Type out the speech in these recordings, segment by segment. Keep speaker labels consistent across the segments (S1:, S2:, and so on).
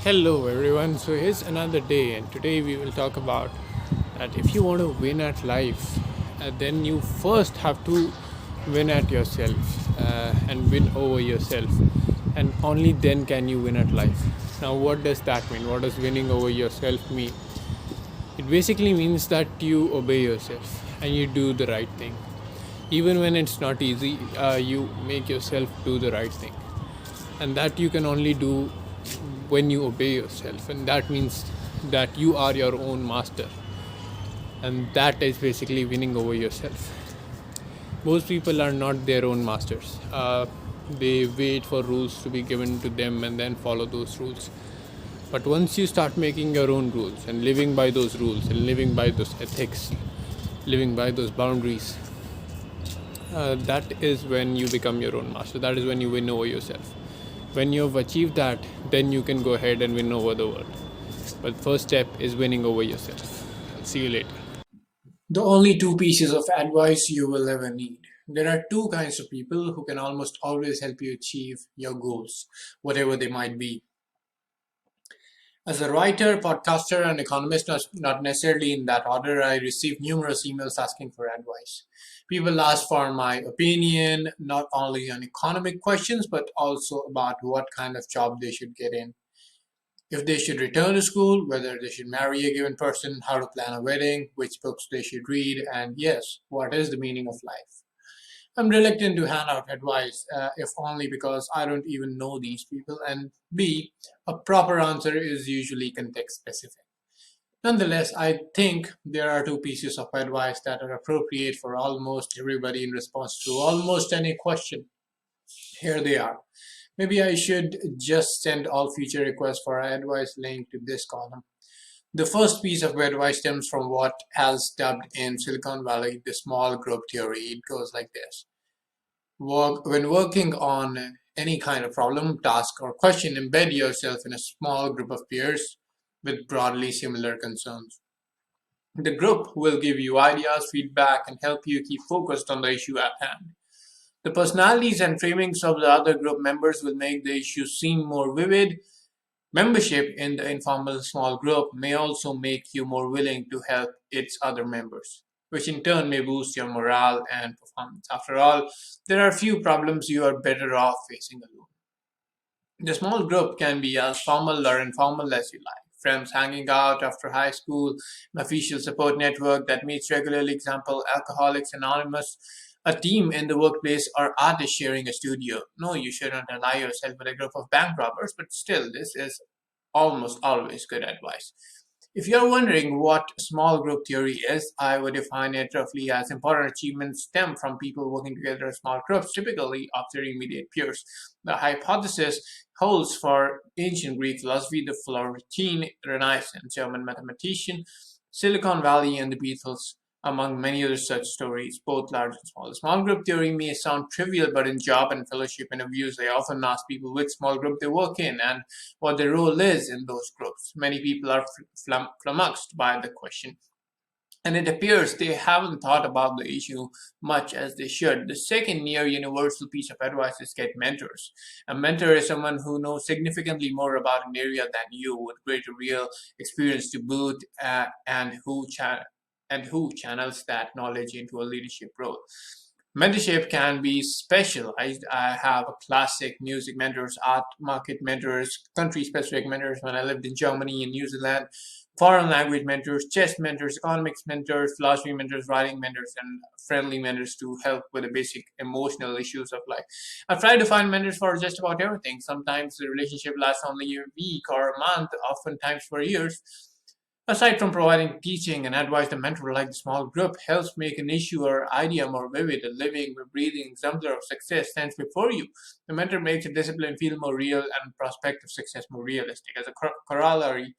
S1: Hello everyone. So here's another day, and today we will talk about that if you want to win at life, then you first have to win at yourself and win over yourself, and only then can you win at life. Now, what does that mean? What does winning over yourself mean? It basically means that you obey yourself and you do the right thing, even when it's not easy. You make yourself do the right thing, and that you can only do when you obey yourself, and that means that you are your own master, and that is basically winning over yourself. Most people are not their own masters. They wait for rules to be given to them and then follow those rules. But once you start making your own rules and living by those rules and living by those ethics, living by those boundaries, that is when you become your own master. That is when you win over yourself. When you've achieved that, then you can go ahead and win over the world. But first step is winning over yourself. I'll see you later. The only two pieces of advice you will ever need. There are two kinds of people who can almost always help you achieve your goals, whatever they might be. As a writer, podcaster, and economist, not necessarily in that order, I receive numerous emails asking for advice. People ask for my opinion, not only on economic questions, but also about what kind of job they should get in, if they should return to school, whether they should marry a given person, how to plan a wedding, which books they should read, and yes, what is the meaning of life. I'm reluctant to hand out advice, if only because I don't even know these people, and B, a proper answer is usually context specific. Nonetheless, I think there are two pieces of advice that are appropriate for almost everybody in response to almost any question. Here they are. Maybe I should just send all future requests for advice link to this column. The first piece of advice stems from what has dubbed in Silicon Valley the small group theory. It goes like this. When working on any kind of problem, task, or question, embed yourself in a small group of peers with broadly similar concerns. The group will give you ideas, feedback, and help you keep focused on the issue at hand. The personalities and framings of the other group members will make the issue seem more vivid. Membership in the informal small group may also make you more willing to help its other members, which in turn may boost your morale and performance. After all, there are few problems you are better off facing alone. The small group can be as formal or informal as you like. Friends hanging out after high school, an official support network that meets regularly, example, Alcoholics Anonymous, a team in the workplace, or artists sharing a studio. No, you shouldn't ally yourself with a group of bank robbers, but still, this is almost always good advice. If you're wondering what small group theory is, I would define it roughly as important achievements stem from people working together in small groups, typically of their immediate peers. The hypothesis holds for ancient Greek philosophy, the Florentine Renaissance, German mathematician, Silicon Valley, and the Beatles, among many other such stories, both large and small. Small group theory may sound trivial, but in job and fellowship interviews, I often ask people which small group they work in and what their role is in those groups. Many people are flummoxed by the question, and it appears they haven't thought about the issue much as they should. The second near universal piece of advice is get mentors. A mentor is someone who knows significantly more about an area than you, with greater real experience to boot, and who channels that knowledge into a leadership role. Mentorship can be specialized. I have a classic music mentors, art market mentors, country specific mentors when I lived in Germany and New Zealand, foreign language mentors, chess mentors, economics mentors, philosophy mentors, writing mentors, and friendly mentors to help with the basic emotional issues of life. I've tried to find mentors for just about everything. Sometimes the relationship lasts only a week or a month, oftentimes for years. Aside from providing teaching and advice, the mentor, like the small group, helps make an issue or idea more vivid. A living, breathing exemplar of success stands before you. The mentor makes a discipline feel more real and prospective success more realistic. As a corollary,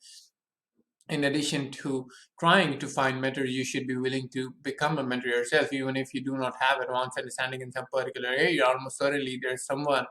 S1: in addition to trying to find mentors, you should be willing to become a mentor yourself, even if you do not have advanced understanding in some particular area. Almost certainly, there's someone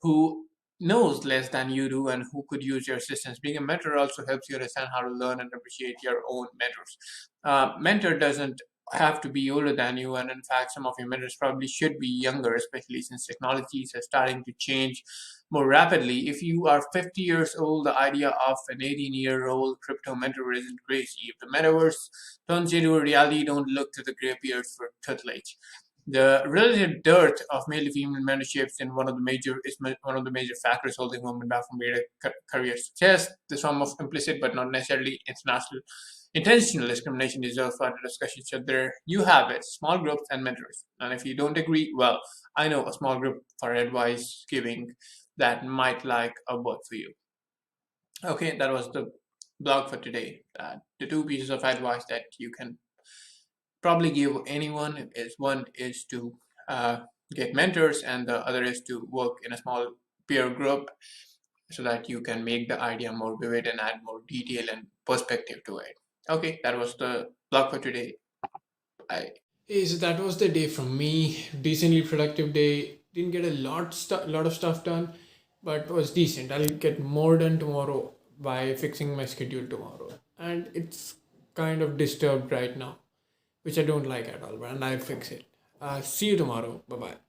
S1: who knows less than you do and who could use your assistance. Being a mentor also helps you understand how to learn and appreciate your own mentors. Mentor doesn't have to be older than you, and in fact, some of your mentors probably should be younger, especially since technologies are starting to change more rapidly. If you are 50 years old, the idea of an 18-year-old crypto mentor isn't crazy. If the metaverse turns into a reality, don't look to the graybeards for tutelage. The relative dearth of male to female mentorships in one of the major factors holding women back from greater careers. Yes, the sum of implicit but not necessarily international intentional discrimination deserves further discussion. So there you have it, small groups and mentors. And if you don't agree, well, I know a small group for advice giving that might like a word for you. Okay, that was the blog for today. The two pieces of advice that you can probably give anyone is one is to get mentors, and the other is to work in a small peer group so that you can make the idea more vivid and add more detail and perspective to it. Okay, that was the blog for today. Bye. Hey, so that was the day from me. Decently productive day. Didn't get a lot of stuff done, but was decent. I'll get more done tomorrow by fixing my schedule tomorrow. And it's kind of disturbed right now, which I don't like at all, and I'll fix it. See you tomorrow. Bye bye.